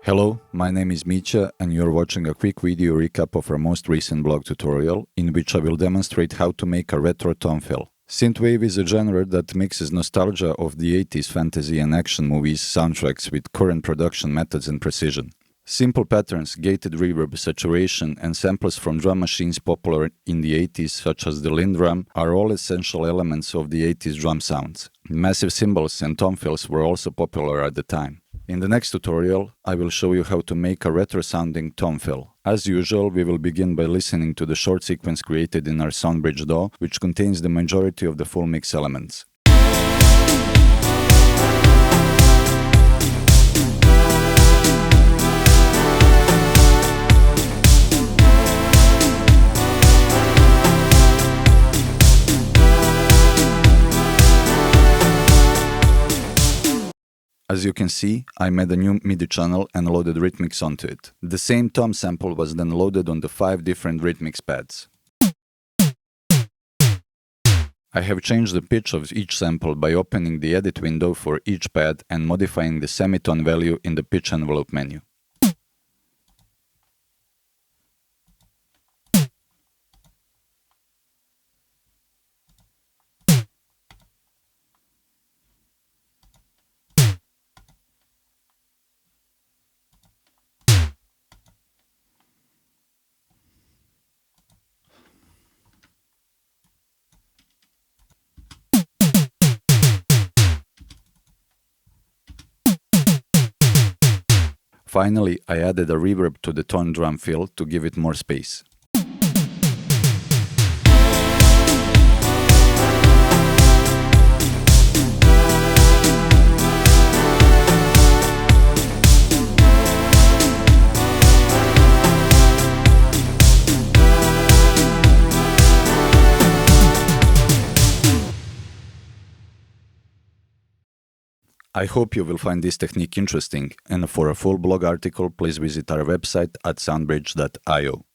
Hello, my name is Mitja and you're watching a quick video recap of our most recent blog tutorial in which I will demonstrate how to make a retro tone fill. Synthwave is a genre that mixes nostalgia of the 80s fantasy and action movies soundtracks with current production methods and precision. Simple patterns, gated reverb, saturation, and samples from drum machines popular in the 80s such as the LinnDrum are all essential elements of the 80s drum sounds. Massive cymbals and tone fills were also popular at the time. In the next tutorial, I will show you how to make a retro-sounding tone fill. As usual, we will begin by listening to the short sequence created in our SoundBridge DAW, which contains the majority of the full mix elements. As you can see, I made a new MIDI channel and loaded rhythmics onto it. The same tom sample was then loaded on the 5 different rhythmics pads. I have changed the pitch of each sample by opening the edit window for each pad and modifying the semitone value in the pitch envelope menu. Finally, I added a reverb to the tone drum fill to give it more space. I hope you will find this technique interesting, and for a full blog article, please visit our website at soundbridge.io.